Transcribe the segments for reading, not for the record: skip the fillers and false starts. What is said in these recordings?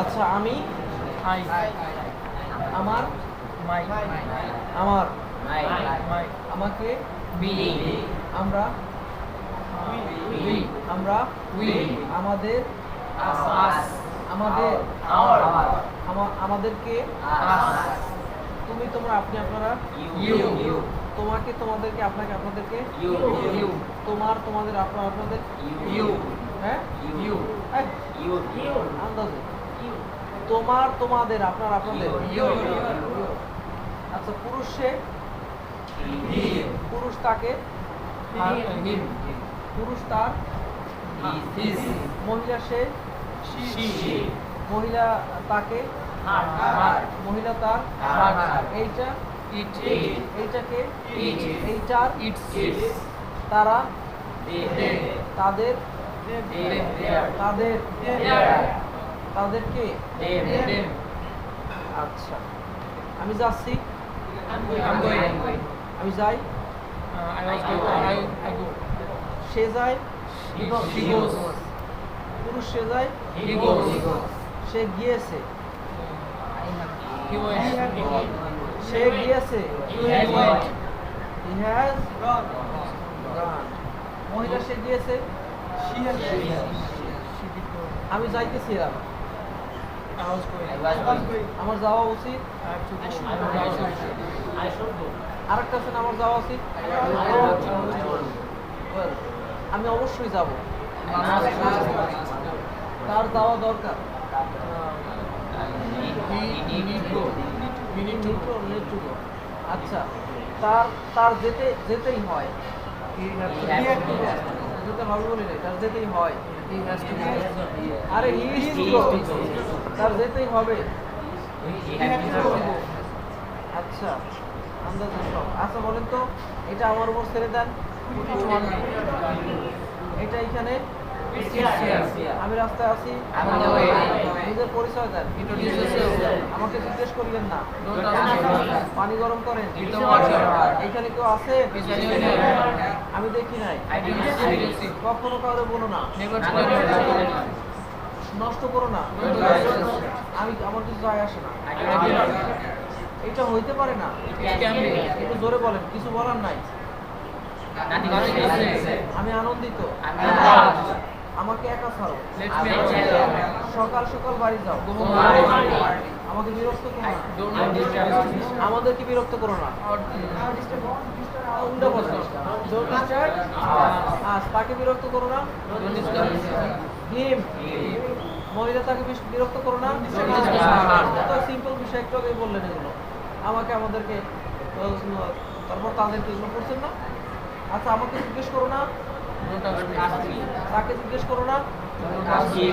আচ্ছা আমি I, আমার my, আমার my, আমাকে we, আমরা we, আমরা we, আমাদের us, আমাদের our, আমাদেরকে us, তুমি তোমরা আপনি আপনারা you, তোমাকে তোমাদেরকে আপনাকে আপনাদেরকে you, তোমার তোমাদের আপনার আপনাদের you, হ্যাঁ you, এই, আন্দাজে তোমার তোমাদের আপনার আপনাদের you, আচ্ছা পুরুষ সে পুরুষ তাকে him, পুরুষ তার his, মহিলা সে she, মহিলা তাকে her, মহিলা তার her, এইটা it, এইটাকে it, এইটার its, তারা they, তাদের their, তাদের their, তাদেরকে them, আচ্ছা আমি যাচ্ছি I'm going, আমি যাই I was going, I go, সে যায় she goes, পুরুষ সে যায় he goes, সে গিয়েছে he went, সে গিয়েছে he went, he has gone মহিলা সে গিয়েছে she did go, আমি যাইতেছিলাম I was going, আমার যাওয়া উচিত I have to go, I should go, আরেকটা আছে না, আমার যাওয়া উচিত Well, আমি অবশ্যই যাব তার যাওয়া দরকার he need go, we need to go, Need to go. আচ্ছা তার তার যেতেই হয় যেতে হবে বলি নাই, তার যেতেই হয় he has to go, আরে he is to go. তার যেতেই হবে আচ্ছা আন্দাজে সব আচ্ছা বলেন তো এটা আমার উপর ছেড়ে দেন এটা এখানে আমি রাস্তায় আছি On the way. নিজের পরিচয় দেন Introduce yourself. আমাকে জিজ্ঞেস করিলেন না Don't ask me. পানি গরম করেন Heat the water. এখানে কেউ আছে Is anyone here? আমি দেখি নাই I didn't see. কখনো কাউরে বলো না Never to anyone. নষ্ট করো না Don't lie. আমি আমার কিছু যায় আসে না I cannot. এটা হইতে পারে না It can be. একটু জোরে বলেন কিছু বলার নাই Nothing to say. আমি আনন্দিত I'm glad. আমাকে একা ছাড়ো Let me alone. সকাল সকাল বাড়ি যাও Go home. আমাকে বিরক্ত করো না Don't disturb me. আমাদেরকে বিরক্ত করো না Or উল্টা বলো Don't disturb us. তাকে বিরক্ত করো না don't disturb me. হিম মহিলা তাকে বিরক্ত করো না এত সিম্পল বিষয় একটু আগেই বললেন এগুলো আমাকে আমাদেরকে তারপর তাদেরকে এগুলো করছেন না আচ্ছা আমাকে জিজ্ঞেস করো না Don't ask me. তাকে জিজ্ঞেস করো না Don't ask me.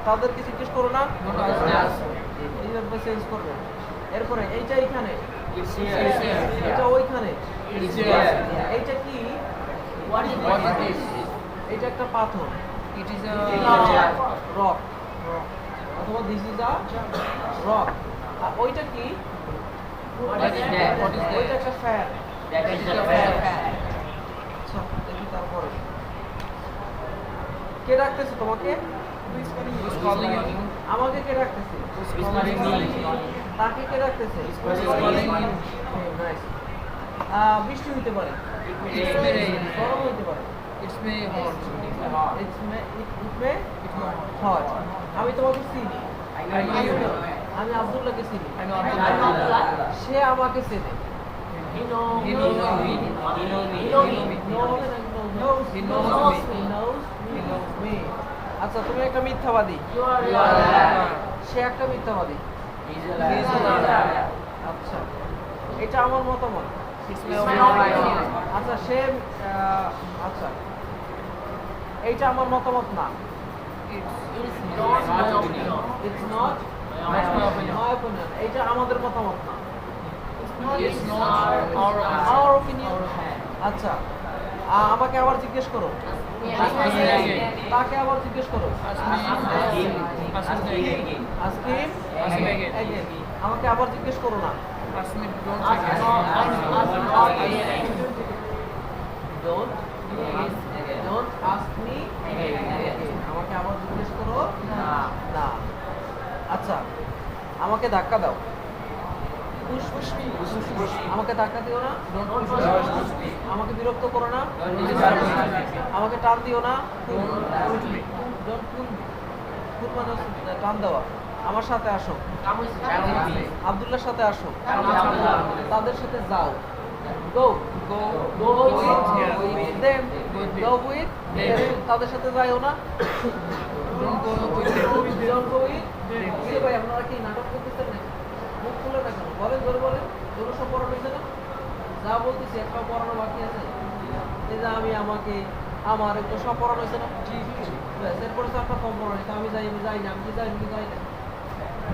তাদেরকে জিজ্ঞেস করো না Don't ask me. এইভাবে চেঞ্জ করবে এরপরে এইটা এইখানে It's here. এটা ওইখানে It's here. এইটা কি What is this? এইটা একটা পাথর It is রক অথবা দিস ইজ আ রক আর ওইটা কি What is that? What is ওইটা that? একটা fan That is a fan. আচ্ছা দেখি তারপরে কে ডাকতেছে তোমাকে Who's calling you? আমাকে কে ডাকতেছে Who's calling me? তাকে কে ডাকতেছে Who's calling me? নাইস বৃষ্টি হইতে পারে It's may rain. গরম হইতে পারে It's may hot. It may It's not. hot. আমি তোমাকে চিনি I know you. আমি আব্দুল্লাহকে চিনি I know Abdullah. সে আমাকে চেনে He knows me. He knows me. He knows me. knows He knows me. He knows me. আচ্ছা তুমি একটা মিথ্যাবাদী You are a liar. সে একটা মিথ্যাবাদী He's a liar. আচ্ছা এটা আমার মতামত It's my opinion. আচ্ছা সে আচ্ছা এইটা আমার মতামত না It's not my opinion. It's not That's my opinion. My opinion এইটা আমাদের মতামত না It's not our আমার অপিনিয়ন আচ্ছা আমাকে আবার জিজ্ঞেস করো Ask me again. তাকে আবার জিজ্ঞেস করো Ask me. Ask me again. আজকে Ask me again. আমাকে আবার জিজ্ঞেস করো না Ask me. Don't again. Don't don't ask me আমাকে আবার জিজ্ঞেস করো না আমাকে ধাক্কা দাও। পুশ পুশ মি, আমাকে ধাক্কা দিও না। আমাকে বিরক্ত করো না। আমাকে টান দিও না। Don't pool me. পুল মানে হচ্ছে টান দেওয়া। আমার সাথে আসো। আব্দুল্লাহর সাথে আসো। তাদের সাথে যাও। গো with them. Go with them. তাদের সাথে যাইও না। Don't go with them. ভাই আপনারা কি নাটক করতেছেন নাকি? মুখ খুলে না কেন? বলেন, জোরে বলেন। জোরে সব পড়ানো হয়েছে না? যা বলতেছি একটা পড়ানো বাকি আছে। এই যে আমাকে আমার একটু সব পড়ানো হয়েছে না? ব্যাস, এরপরে তো একটা কম পড়ানো হয়েছে। আমি যাই না, আমি কি যাই না।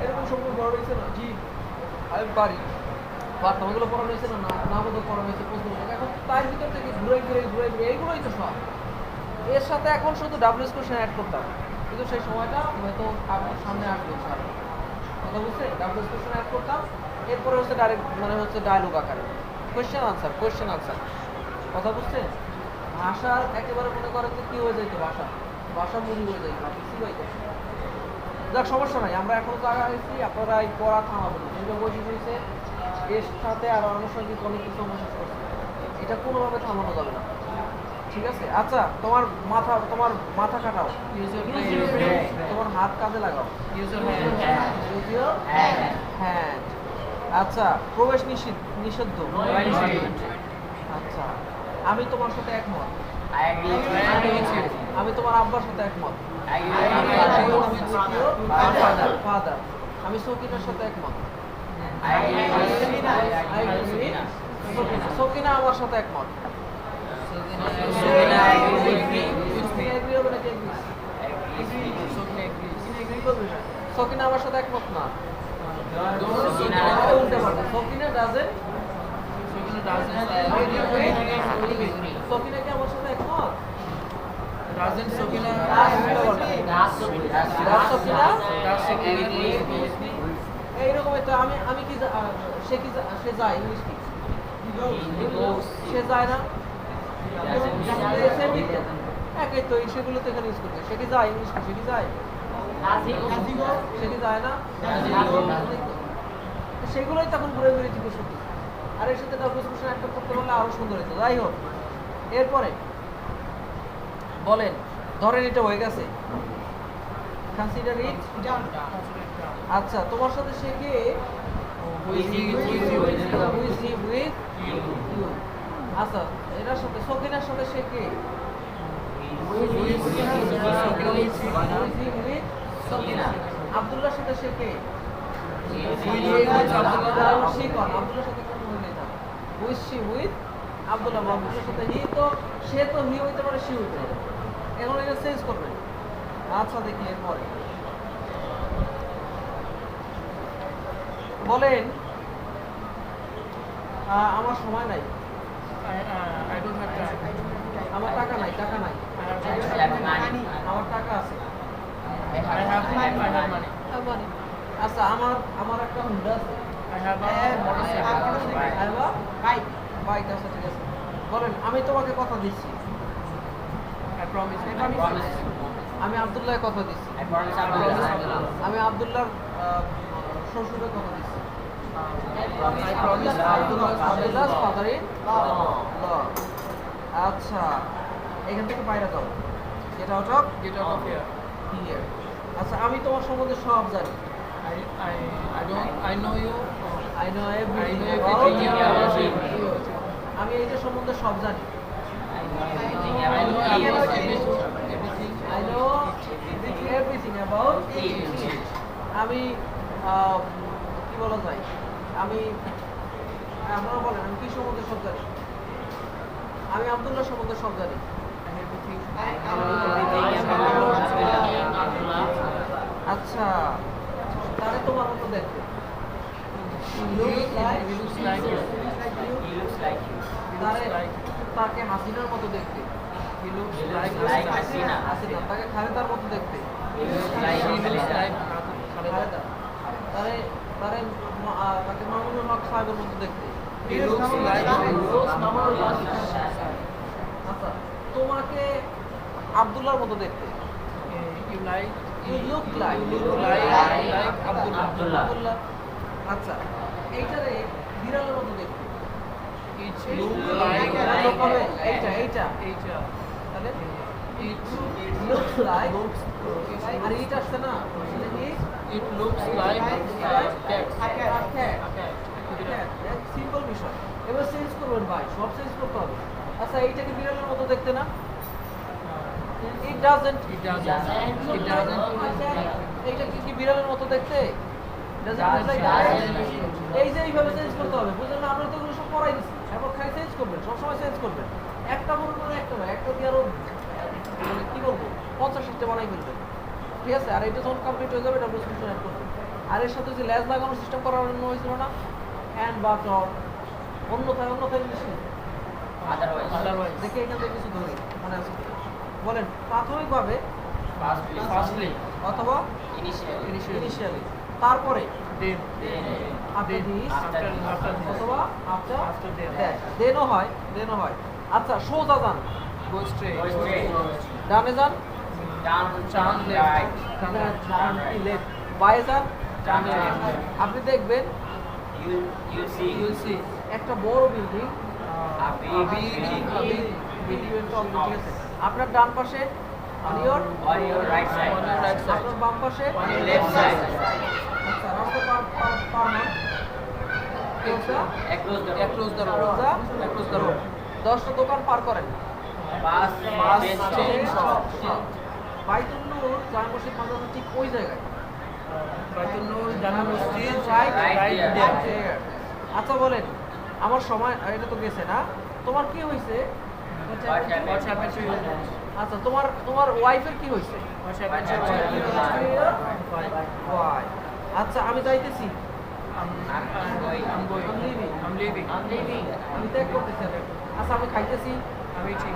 এরকম সম্পর্ক বড় হয়েছে না? জি, আমি পারি। বার্তাগুলো পড়ানো হয়েছে না? না বোধ পড়ানো হয়েছে প্রশ্ন। এখন তার ভিতর থেকে ঘুরে এইগুলোই তো সব। এর সাথে এখন শুধু ডাব্লিউএস কোশ্চেন অ্যাড করতাম, কিন্তু সেই সময়টা হয়তো আপনার সামনে আসবে ইনশাআল্লাহ। কথা বুঝছে? ডাব্লিউএস কোশ্চেন অ্যাড করতাম, এরপরে হচ্ছে ডাইরেক্ট মানে হচ্ছে ডায়লগ আকারে কোশ্চেন আনসার। কথা বুঝছে? ভাষার একেবারে মনে করেন যে কি হয়ে যেত, ভাষা মুড়ি হয়ে যায়, কিছু হয়ে যায়। যাক, সমস্যা নাই, আমরা এখন জায়গা হয়েছি, আপনারা এই পড়া থামাবেন। যেগুলো বসে হয়েছে এর সাথে আর আনুষঙ্গিক অনেক কিছু আমরা শেষ করছি, এটা কোনোভাবে থামানো যাবে না। ঠিক আছে? আচ্ছা, তোমার মাথা কাটাও, তোমার হাত কাজে লাগাও। হ্যাঁ, আচ্ছা, প্রবেশ নিষিদ্ধ। আচ্ছা, আমি তোমার সাথে একমত। আমি তোমার আব্বার সাথে একমত। ফাদার। আমি সকিনার সাথে একমত। সকিনা আমার সাথে একমত। সকিনা আমার সাথে একমত না। সকিনা ডাজেন্ট। সকিনা কি আমার সাথে একমত? এইরকমই তো আমি কি সে যায় ইংলিশ কি সে যায় না, একই তো সেগুলো তো এখানে ইউজ করতে। সে কি যায় ইংলিশ কি সে কি যায় না, সেগুলোই তখন ঘুরে জিজ্ঞেস করতে। আর এর সাথে ডাব্লিউএস কোশ্চেন একটা করতে পারলে আরো সুন্দর হতো। যাই হোক, এরপরে বলেন, ধরেন এটা হয়ে গেছে, কনসিডার ইট। আচ্ছা, তোমার সাথে সে কে? আচ্ছা, এটার সাথে সকিনার সাথে সে কে? আব্দুল্লাহর সাথে সে কে? আব্দুল্লাহর সাথে কোন হইলে না, উইথ শি উইথ আব্দুল্লাহ। আব্দুল্লাহর সাথে হি, তো সে তো হি হইতে পারে, সি হইতে পারে। এখন এটা চেঞ্জ করবেন। আচ্ছা, দেখি এরপরে বলেন, আমার সময় নাই, আমার টাকা নাই, আমার টাকা আছে। আচ্ছা, আমার একটা হুন্ডা আছে, বাইক আছে। ঠিক আছে, বলেন, আমি তোমাকে কথা দিচ্ছি। আমি আব্দুল্লাহ কথা দিচ্ছি। আমি আব্দুল্লাহর শ্বশুরের কথা দিচ্ছি। আচ্ছা, এখান থেকে বাইরে যাও। Get out of here. আচ্ছা, আমি তোমার সম্বন্ধে সব জানি। I know everything about you. আমি এইটা সম্বন্ধে সব জানি। I know everything about you. আমি কি বলা যায়, আপনারা বলেন, আমি কি সম্বন্ধে সব জানি? আমি আব্দুল্লাহ সম্বন্ধে সব জানি। আচ্ছা, তাহলে তোমার মতো দেখতে, তাকে হাসিনার মতো দেখতে, তাকে খালেদার মতো দেখতে, তাকে মামুনুল হক সাহেবের মতো দেখতে। আচ্ছা, তোমাকে আব্দুল্লাহর মতো দেখতে। You look like Abdullah. আচ্ছা এইটারে বিড়ালের মতো দেখতে It looks like লোক হবে এইটা এইটা Asia. তাহলে It looks like looks আর এটা আসছে না সেটা কি it looks like cat. Simple বিষয় এবার চেঞ্জ করবেন ভাই সব চেঞ্জ করতে হবে আচ্ছা এইটাকে বিড়ালের মতো দেখতে না it doesn't It doesn't. It doesn't. এইটা কি বিড়ালের মতো দেখতে এই যে এইভাবে চেঞ্জ করতে হবে বুঝলেন না আমরা তো এগুলো সব পড়াই দিচ্ছি এখন খালি চেঞ্জ করবেন সবসময় চেঞ্জ করবেন একটা বলুন না একটা নয় একটা দিয়ে আরো মানে কি বলবো 50-60টা বানাই ফেলবেন ঠিক আছে আর এটা যখন কমপ্লিট হয়ে যাবে ডাবল সলিউশন অ্যাড করবেন আর এর সাথে যে লেজ লাগানোর সিস্টেম করার জন্য হয়েছিল না হ্যান্ড বা টর অন্যথায় জিনিস নেই Otherwise. দেখে এখান থেকে কিছু ধরি মনে আছে বলেন প্রাথমিকভাবে Firstly. অথবা ইনিশিয়ালি তারপরে Then. after this After this. অথবা after After that. দেনও হয় আচ্ছা সোজা যান Go straight. ডানে যান Turn left. লেফট বায়ে যান Turn left. আপনি দেখবেন You see. একটা বড় বিল্ডিং A big আপনার ডান পাশে on your right side. আপনার বাম পাশে On your left side. আচ্ছা রাস্তা পার হন Across the road. across the road 10টা দোকান পার করেন Pass chain shop. বাইতুল নূর জামে মসজিদ মাদ্রাসা ঠিক ওই জায়গায় Baitul Noor Jama Masjid. Right there. there. আচ্ছা বলেন আমার সময় এটা তো গেছে না তোমার কি হয়েছে What happened to you? আচ্ছা তোমার ওয়াইফের কি হয়েছে What happened to your why আচ্ছা আমি যাইতেছি I'm going. I'm leaving. আমি ত্যাগ করতেছি আচ্ছা আমি খাইতেছি I'm eating.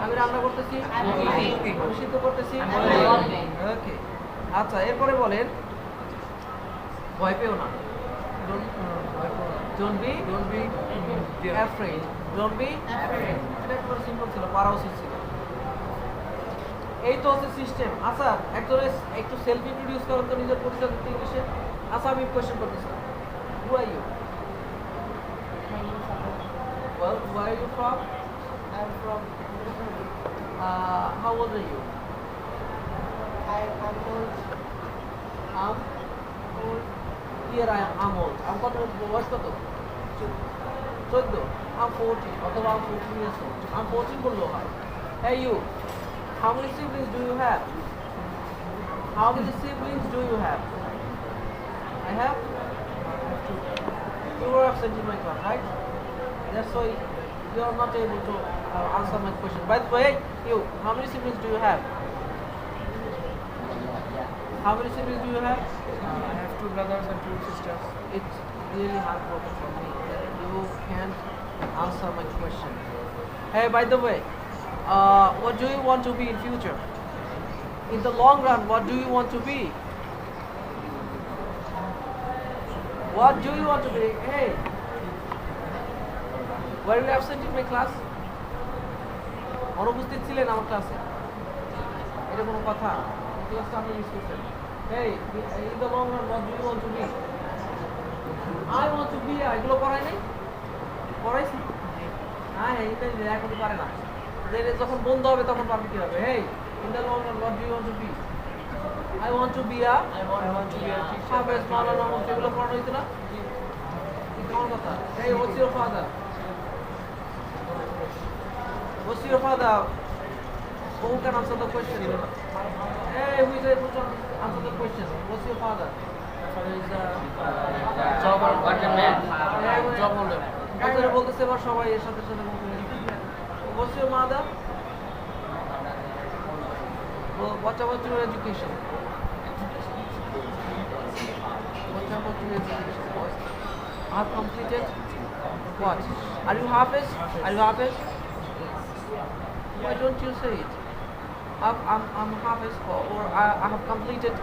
আমি রান্না করতেছি cooking. আমি সিদ্ধ করতেছি boiling. ওকে আচ্ছা এরপরে বলেন ভয় পেও না don't be afraid don't be এটা একটু সিম্পল ছিল পারা উচিত ছিল এই তো হচ্ছে সিস্টেম আচ্ছা একজনের একটু সেলফ ইন্ট্রোডিউস করেন তো নিজের পরিচয় দিতে ইংলিশে আচ্ছা আমি কোশ্চেন করতেছি who are you well where are you from I'm from how old are you I'm old. I'm old here I'm old I'm কত বয়স কত 14 I'm 40 অথবা I'm 14 years old I'm 14 বললো হয় hey you how many siblings do you have how many siblings do you have I have you were absent in my class right that's why you are not able to answer my question by the way you how many siblings do you have how many siblings do you have I have 2 brothers and 2 sisters. it's really heartbroken for me that you can't answer my question. Hey, by the way, what do you want to be in future? In the long run, what do you want to be? What do you want to be? Hey, were you absent in my class? অনুপস্থিত ছিলেন আমার ক্লাসে এটা কোনো কথা ক্লাসটা আপনি miss করছেন Hey, in the long run, what do you want to be? I want to be এগুলো পড়াই নাই পড়াইছি হ্যাঁ এইটা এখন পারে না যখন বন্ধ হবে তখন পারবে কি হবে hey in the long run what do you want to be I want to be a teacher হাফেজ মাওলানা মুফতি এগুলো পড়ানো হইতো না কি কেমন কথা hey what's your father who can answer the question hey who is able to answer the question what's your father Job holder. আপনারা বলতেছে এবার সবাই এর সাথে সাথে what's your mother well, what about your education what about your education I have completed what are you Hafiz why don't you say it I'm Hafiz or I have completed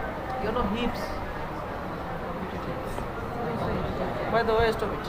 you know heaps by the way stop it